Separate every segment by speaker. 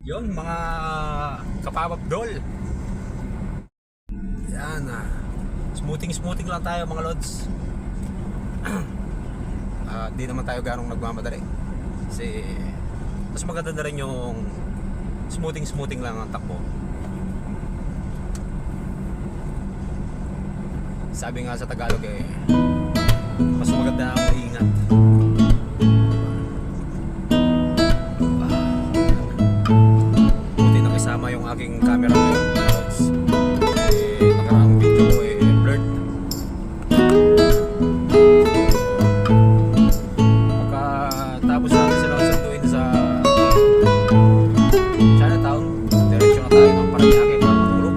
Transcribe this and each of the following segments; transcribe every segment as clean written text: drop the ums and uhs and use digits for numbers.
Speaker 1: Yon mga kapapabdol. Yan smoothing lang tayo mga lods. Di naman tayo ganong nagmamadali. Kasi mas maganda na rin yung smoothing lang ang takbo. Sabi nga sa Tagalog mas maganda ang maingat. Buti nakisama yung aking camera ngayon. Nakaraang video ko blurred. Pagkatapos natin sila sunduin sa Chinatown, direksyon na tayo ng Paranaque para matulog.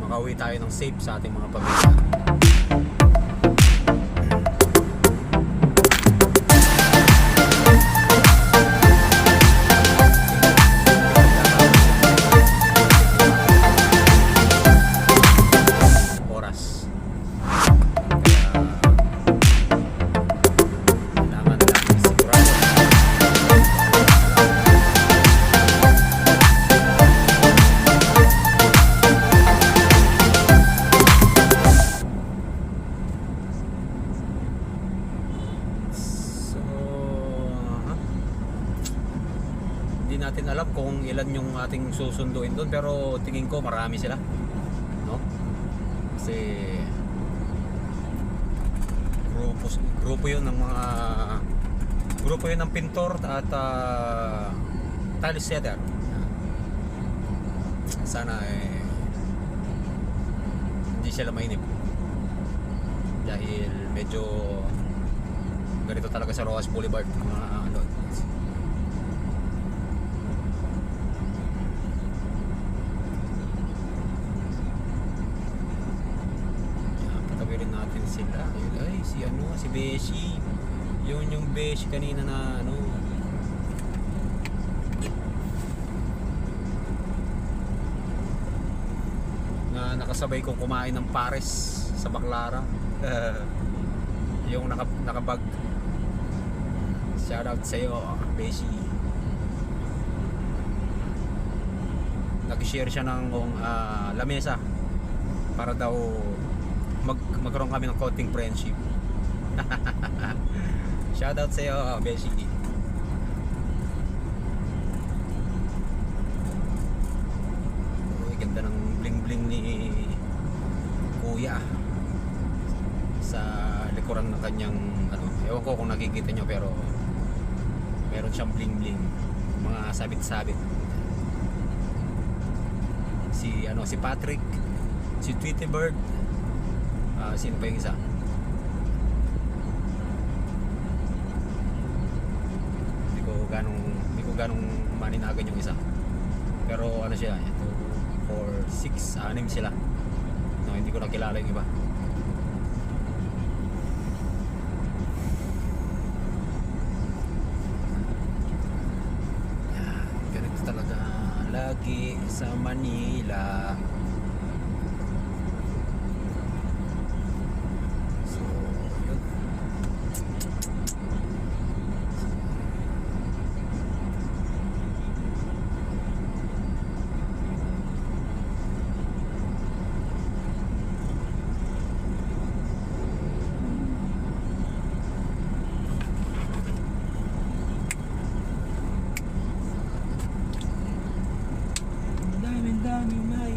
Speaker 1: Makauwi tayo ng safe sa ating mga pamilya. Oras. Kailangan natin sigurado. Hindi natin alam kung ilan yung ating susunduin doon, pero tingin ko marami sila, no? Kasi grupo yun ng mga grupo yun ng pintor at tile setter. Sana hindi sila mainip dahil medyo ganito talaga sa Rojas Boulevard, mga natin sila. Ay, si Beshi. Yun yung Beshi kanina na na nakasabay kong kumain ng pares sa Baclara. Yung nakabag. Shout out sa iyo, Beshi. Nag-share siya ng lamesa para daw magkaroon kami ng konting friendship. Shoutout sa iyo, Beshi. Ganda ng bling bling ni Kuya sa likuran ng kanyang ewan ko kung nakikita nyo, pero meron siyang bling bling, mga sabit-sabit. Si Patrick, si Tweety Bird. Sino pa yung isa? Hindi ko ganong maninagan yung isa. Pero siya, 4, 6, 6 sila. No, hindi ko nakilala yung iba. Ganito talaga lagi sa Manila. Daming may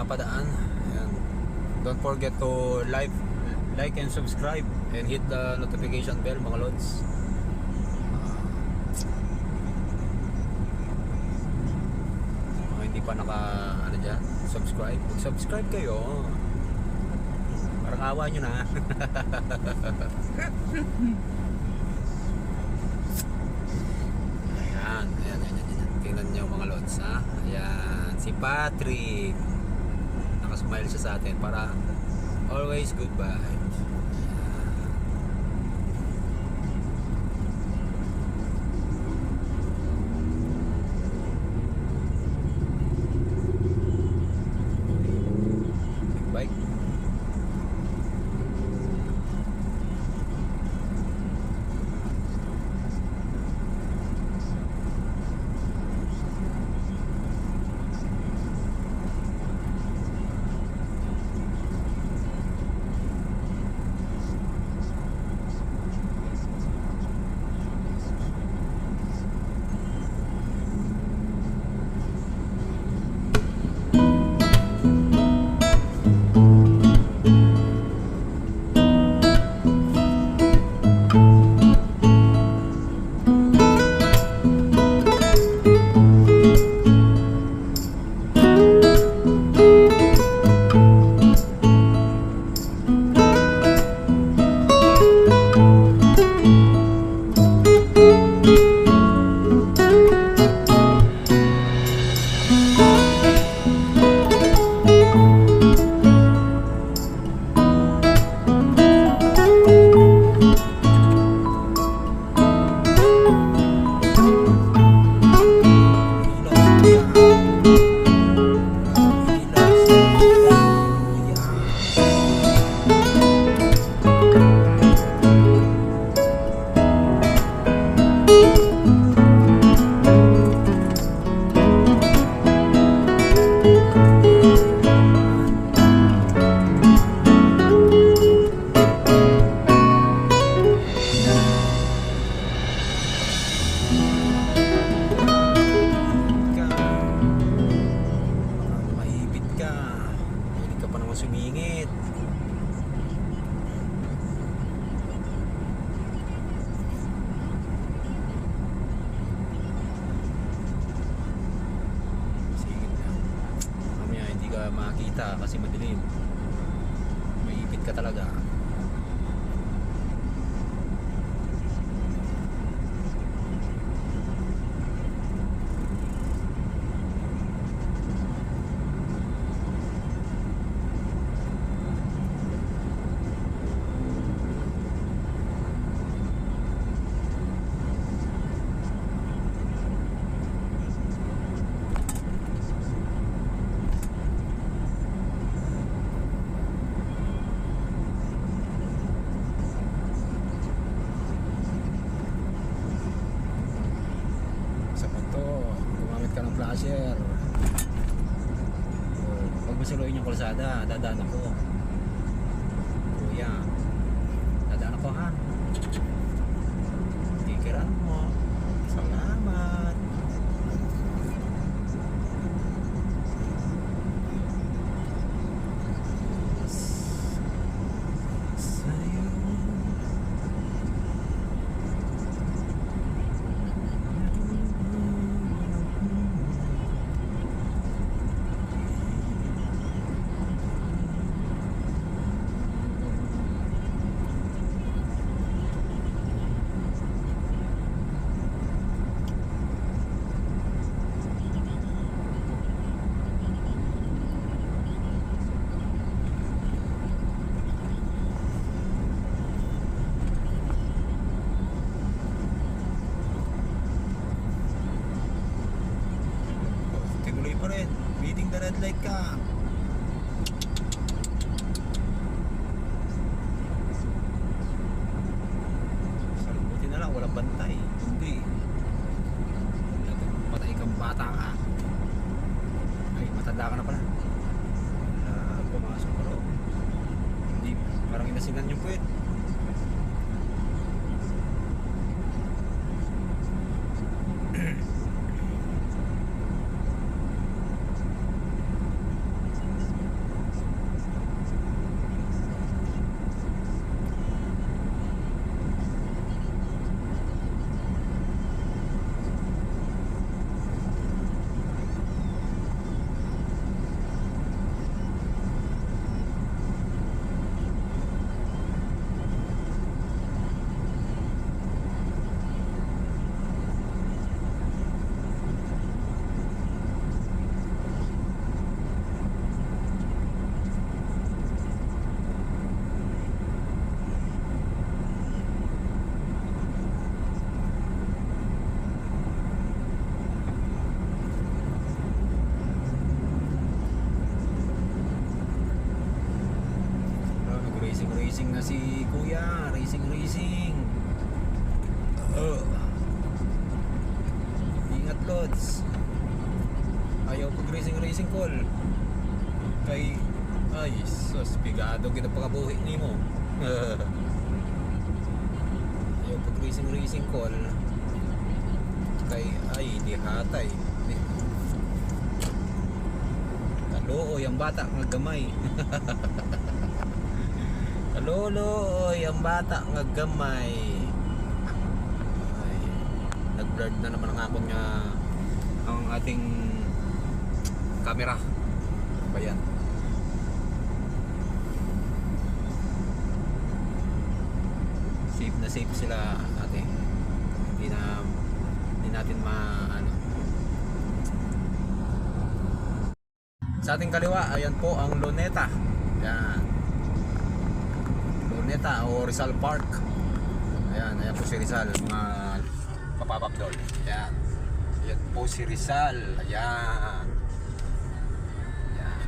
Speaker 1: napadaan. Ayan. Don't forget to like and subscribe and hit the notification bell mga lods. Mga hindi pa naka ano dyan, subscribe kayo. Parang awa nyo na. Ayan. Tingnan nyo mga lods, ha. Ayan, si Patrick nakasmile siya sa atin para always good vibes. Big bike. Sumingit. Singit lang. Mamaya hindi ka makita kasi madilim. Maipit ka talaga. Flasher. Pag masuluin yung kalsada, dadaan ako. Kuya, dadaan ako ha. Tikiran mo. Salamat. Sa'yo. Pa rin, beating the red light ka. Buti na lang walang bantay. Hindi, patay kang bata ka. Ay, matanda ka na pala. Pumasok pa rin. Hindi, parang inasinan yung puwet. Racing. Ingat Lods. Ayaw pag racing call. Kay ay sus, bigado kita pagkabuhi ni mo. Ayaw pag racing call. Kay ay di hatay. Kalooy ang bata nga gamay. Kalooy ang bata nga gamay. Ay, nag-blurred na naman ang akon nga ang ating camera. Ba yan? Safe na safe sila ate. Hindi natin ano. Sa ating kaliwa, ayan po ang Luneta. Yan. Luneta o Rizal Park. Ayan po si Rizal, mga papapap doon. Ayan. Ayan po si Rizal. Ayan. Ayan.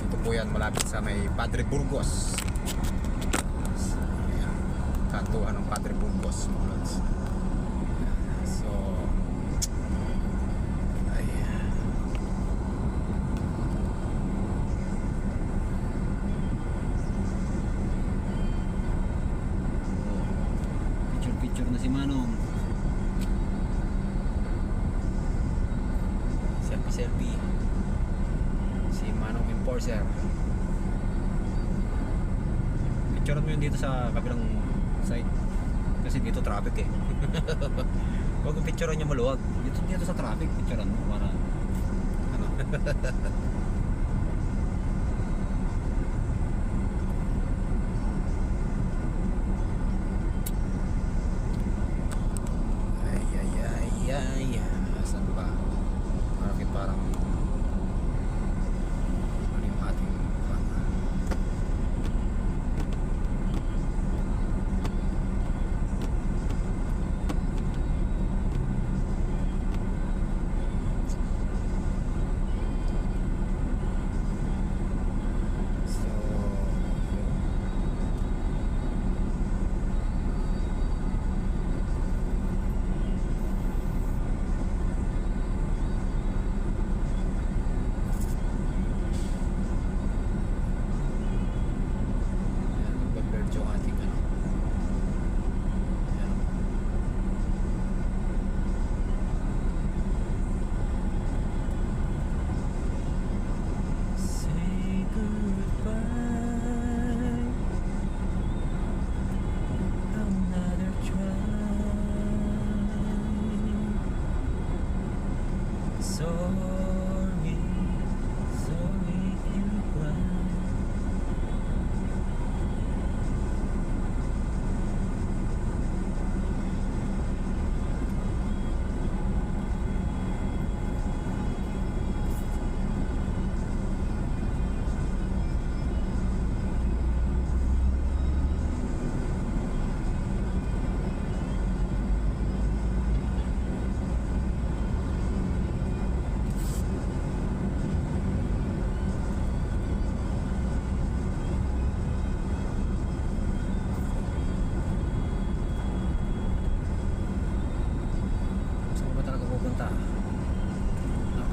Speaker 1: Ito po yan, malapit sa may Padre Burgos. Ayan. Kantuan ng Padre Burgos. So, ayan. Picture na si Manong. Selfie. Si Manong Enforcer. Picture mo yun dito sa kabilang side. Kasi dito traffic eh. Huwag mong picturean niya maluwag. Dito sa traffic, picturean mo para ano. Ay. Saan ba? Bakit parang ano yung ating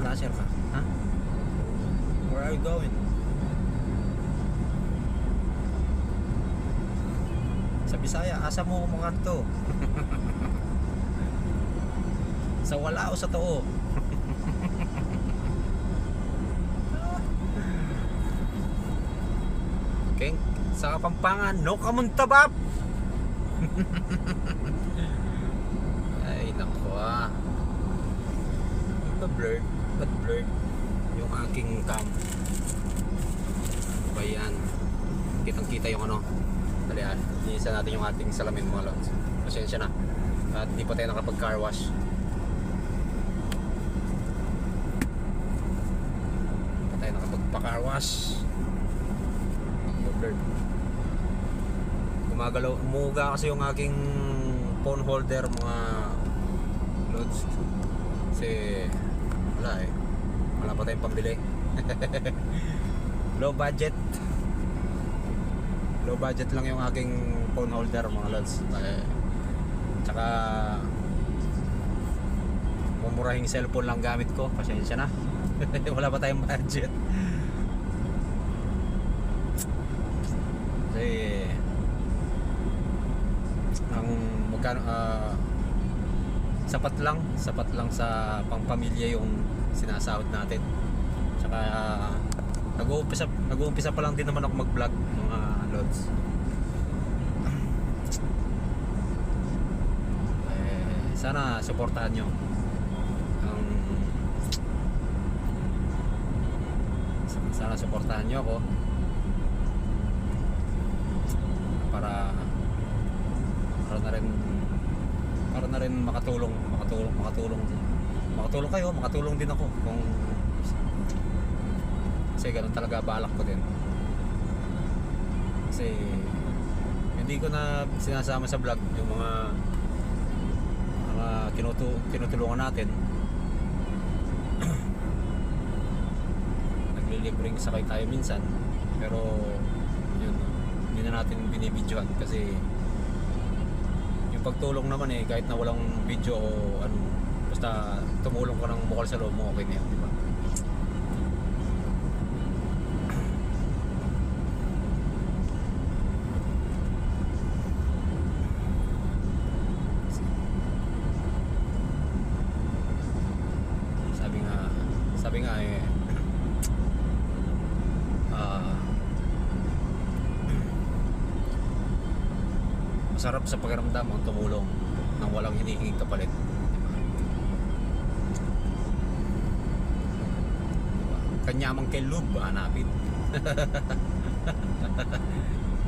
Speaker 1: Flasher ka? Ha? Where are you going? Sa Bisaya, asa mo mga to? Sa wala o sa too? Keng, sa Kapampangan, no kamuntabab! Ay, naku ah. Blurred yung aking cam. Bayan. Kitang kita yung ano. Dalian, linisan natin yung ating salamin mga lods. Pasensya na. At hindi pa tayo nakapag car wash. Hindi pa tayo nakapag car wash. Blurred. Gumagalaw, umuga kasi yung aking phone holder mga lods. Kasi wala pa tayong pambili. Low budget. low budget lang yung aking phone holder mga lods. Tsaka mumurahing cellphone lang gamit ko, pasensya na. Wala pa tayong budget. Kasi ang magkano sapat lang sa pangpamilya yung sinasahod natin. Tsaka nag-uumpisa pa lang din naman ako mag-vlog mga lods. Sana suportahan nyo sana suportahan nyo ako para na rin makatulong kayo, makatulong din ako kasi ganun talaga balak ko din. Kasi hindi ko na sinasama sa vlog yung mga kinutulungan natin. Naglilibreng sakay tayo minsan, pero yun, hindi na natin binibidyohan kasi yung pagtulong naman kahit na walang video o ano, basta tumulong ka ng bukal sa loob mo, okay na yan, di ba? Sabi nga masarap sa pakiramdam ang tumulong nang walang hinihinging kapalit, diba? Kanyamang kilub hanapin.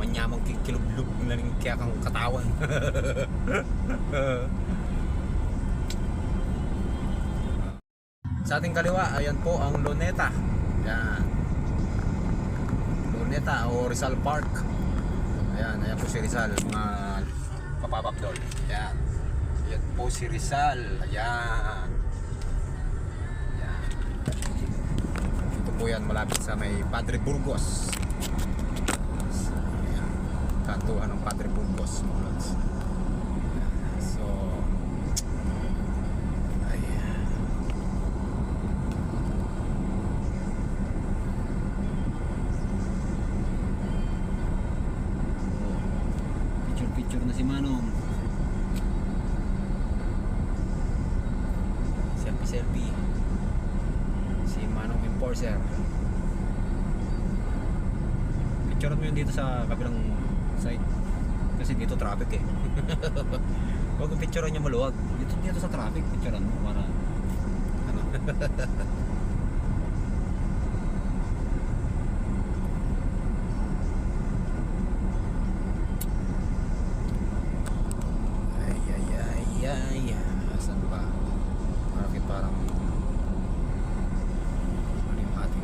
Speaker 1: Manyamang kilub-lub na rin kaya kang katawan. Sa ating kaliwa, ayan po ang Luneta. Yan. Luneta o Rizal Park. Ayan po si Rizal, mga kapapapdol. Ayan po si Rizal. Ayan. Ito po yan, malapit sa may Padre Burgos. Ayan. Kantuhan ng Padre Burgos. So picture na si Manong. Selfie. Si Manong Enforcer. Picture mo yun dito sa kabilang side. Kasi dito traffic Huwag yung picture niya maluwag. Dito sa traffic, picturean mo para ano. Saan ba? Parang ano yung ating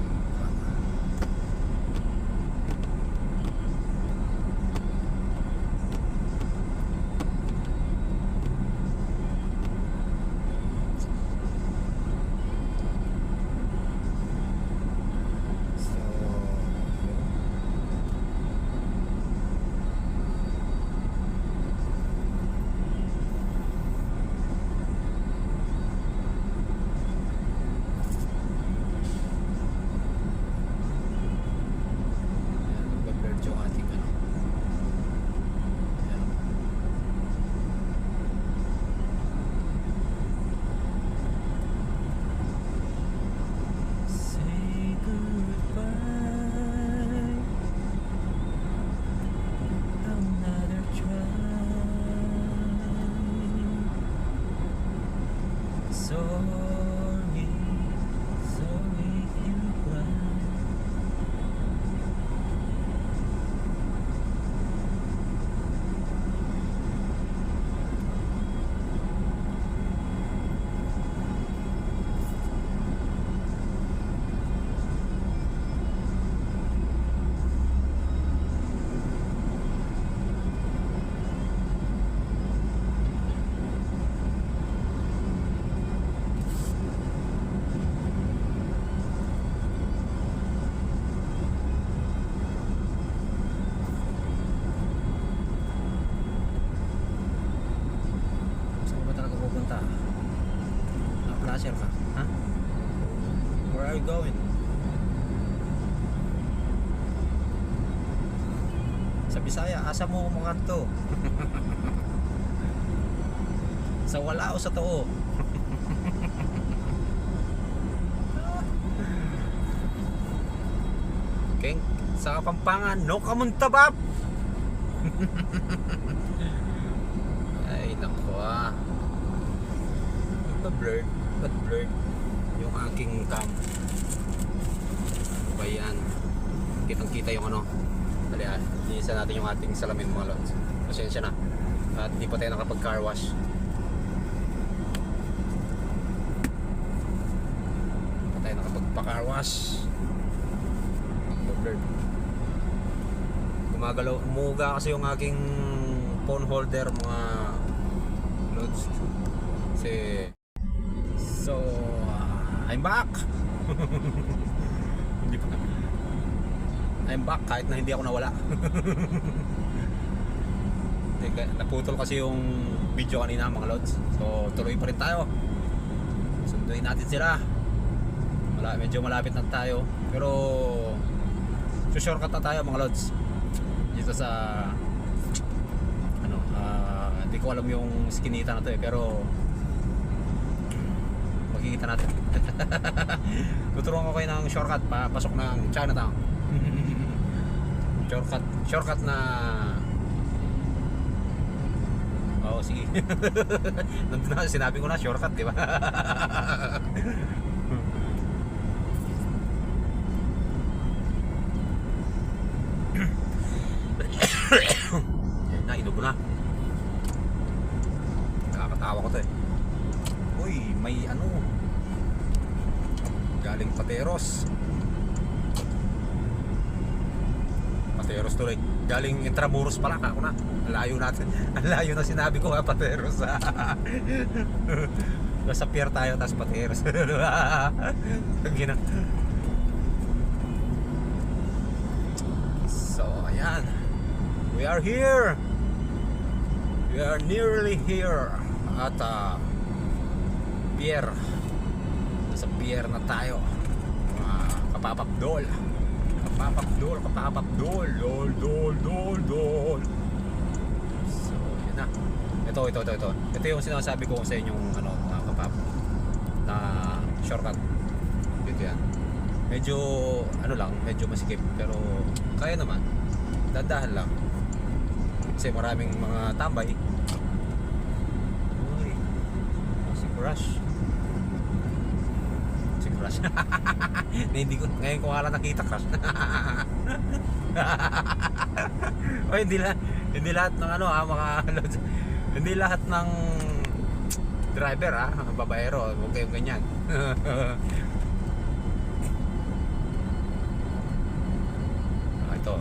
Speaker 1: bata. Na-flasher ka? Ha? Where are you going? Sa Bisaya, asa mo mga to? Sa wala o sa too? Keng, sa Kapampangan, no kamuntabap! Ay, naku ah. Ba't blurred yung aking cam? Ano ba yan? Kitang kita yung ano. Dali ah, linisan natin yung ating salamin mga lods. Pasensya na. At di pa tayo nakapag car wash. Di pa tayo nakapag car wash. Blurred. Gumagalaw, umuga kasi yung aking phone holder mga loads. Kasi so I'm back. Hindi pa. I'm back kahit na hindi ako nawala. Naputol kasi yung video kanina mga loads. So tuloy pa rin tayo. Sunduin natin sila. Medyo malapit na tayo. Pero shortcut na tayo mga loads. Dito sa ano, hindi ko alam yung skinita na to eh, pero makikita natin. Tuturuan ko kayo ng shortcut pasok ng Chinatown. Shortcut na. Oo, sige. Nandun na, sinabi ko na shortcut, di ba? Yan na, inog na. Kakatawa ko to eh. Uy, may ano, galing Pateros tuloy. Galing Intramuros pala ako na. Ang layo natin. Ang layo na sinabi ko ha, Pateros. Nasa pier tayo, tapos Pateros. Gina. So, ayan. We are here. We are nearly here at pier. Nasa pier na tayo. Kapapapdol. Dol. So, yun na. Ito. Ito yung sinasabi ko sa inyong ano, kapap na shortcut. Dito yan. Medyo ano lang, medyo masikip pero kaya naman. Dadahan lang. Kasi maraming mga tambay. Uy. Si Crush. Hindi ko ngayon ko wala nakita, Crush. O hindi lahat ng ano mga hindi lahat ng driver babaero, huwag kayong ganyan. Ito.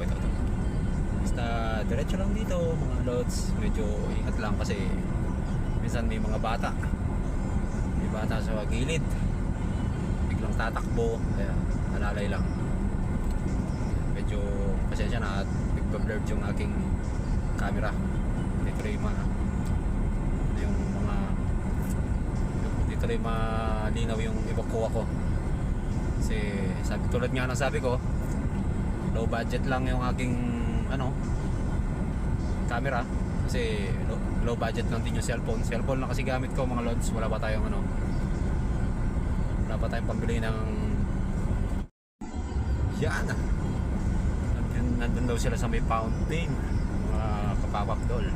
Speaker 1: Basta diretso lang dito mga loads. Medyo ingat lang kasi minsan may mga bata. May bata sa gilid. Biglang tatakbo. Kaya alalay lang. Medyo pasensya na at nagbablurred yung aking camera. Dito rin malinaw yung ibakuha ko. Kasi tulad nga ng sabi ko, low budget lang yung aking camera kasi low budget lang din yung cellphone na kasi gamit ko mga lods. Wala pa tayong pambili ng yan. Nandun daw sila sa may fountain, mga kapapapdol.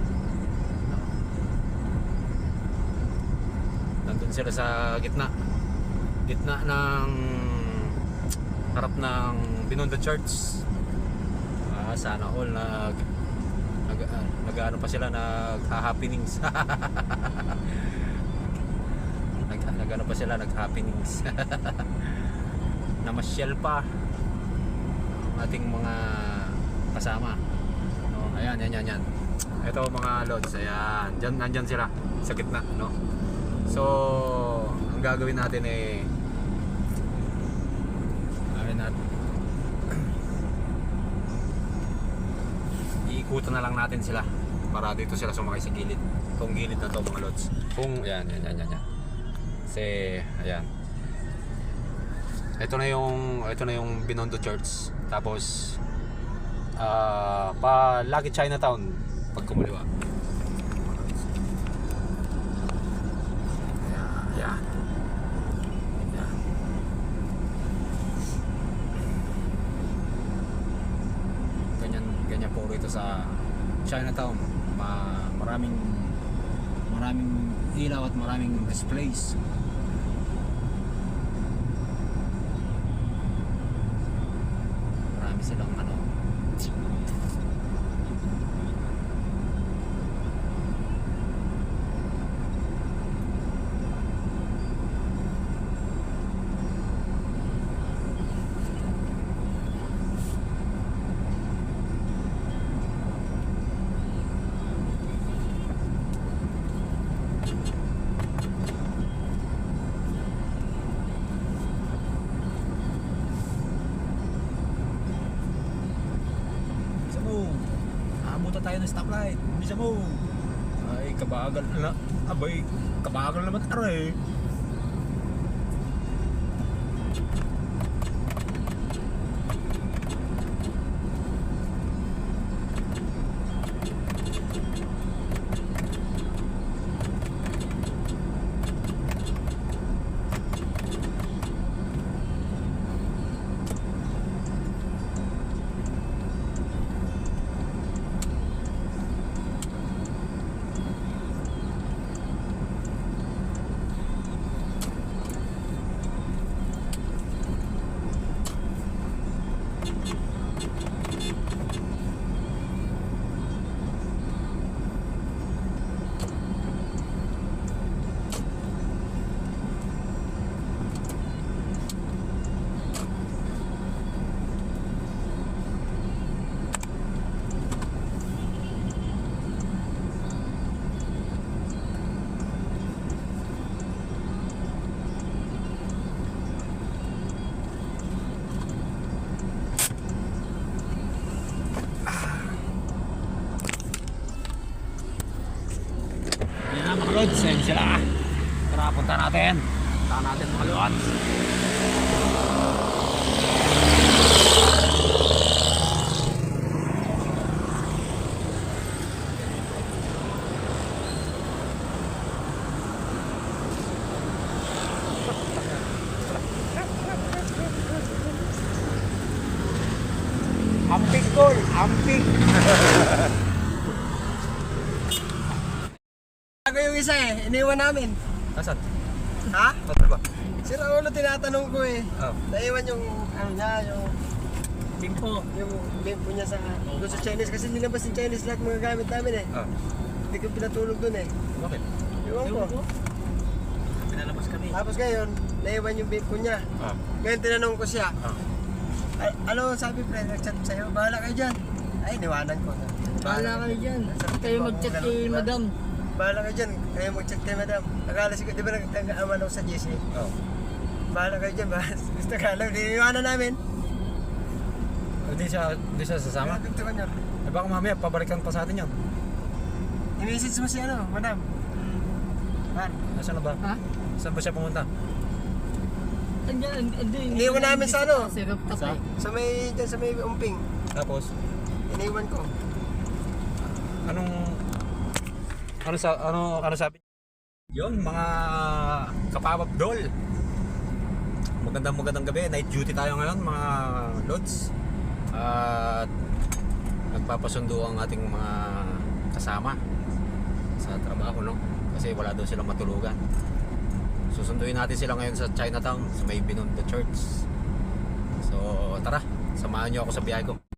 Speaker 1: Nandun sila sa gitna ng harap ng Binondo Church. Sana all nag-ano pa sila, nag-happenings. nag-ano pa sila, nag-happenings. Namasyal pa ang ating mga kasama. No, ayan. Ito mga lods, ayan. Nandyan sila sa gitna, no. So, ang gagawin natin iikutan na lang natin sila para dito sila sumakay sa gilid. Itong gilid na to mga lods. Kung yan. Kasi ayan. Ito na yung Binondo Church. Tapos pa Lucky Chinatown pag kumuliwa. Ayan. Ganyan po rito sa Chinatown. Maraming ilaw at maraming displays. Marami silang Abutan tayo ng stoplight. Bisa mo. Ay, kabagal na. Abay, kabagal naman aray. Mga lods, ayun sila. Tara, punta natin mga lods. Amping tol, amping.
Speaker 2: Ako yung isa iniwan namin.
Speaker 1: Nasaan?
Speaker 2: Ha?
Speaker 1: Ano ba?
Speaker 2: Si Raulo tinatanong ko
Speaker 1: Oh.
Speaker 2: Naiwan yung yung
Speaker 1: Bimpo.
Speaker 2: bimpo niya doon sa Chinese kasi nilabas yung Chinese lahat mga gamit namin
Speaker 1: Oh.
Speaker 2: Hindi ko pinatulog doon
Speaker 1: Bakit?
Speaker 2: Iwan ko.
Speaker 1: Pinalabas kami.
Speaker 2: Tapos ngayon, naiwan yung bimpo niya.
Speaker 1: Oh.
Speaker 2: Ngayon tinanong ko siya.
Speaker 1: Oh.
Speaker 2: Ano sabi pre, nag-chat sa'yo? Bahala kayo dyan. Ay, niwanan ko.
Speaker 3: Bahala kayo dyan. Kayo mag-chat kay madam.
Speaker 2: Bahala kayo dyan. Kayo mag-chat kay madam. Akala siguro, di ba nagtanggaan ako sa GC?
Speaker 1: Oh.
Speaker 2: Bahala kayo dyan. Gusto ka lang. Niwanan namin.
Speaker 1: Hindi siya sasama?
Speaker 2: Dito ka niya.
Speaker 1: Eh baka mamaya pabalikan pa sa atin yun.
Speaker 2: I-message mo si madam. Man.
Speaker 1: Nasaan na ba?
Speaker 3: Ha?
Speaker 1: Saan ba siya pumunta?
Speaker 2: Iniwan namin sa
Speaker 3: Sa rooftop
Speaker 1: Sa?
Speaker 3: eh.
Speaker 2: Sa may umping.
Speaker 1: Tapos,
Speaker 2: Iniwan ko.
Speaker 1: ano sabi? Yun, mga kapapabdol. Magandang gabi. Night duty tayo ngayon, mga lods. At nagpapasundo ang ating mga kasama sa trabaho, no? Kasi wala daw silang matulugan. Susunduin natin sila ngayon sa Chinatown, sa may Binondo Church. So, tara, samahan nyo ako sa biyahe ko.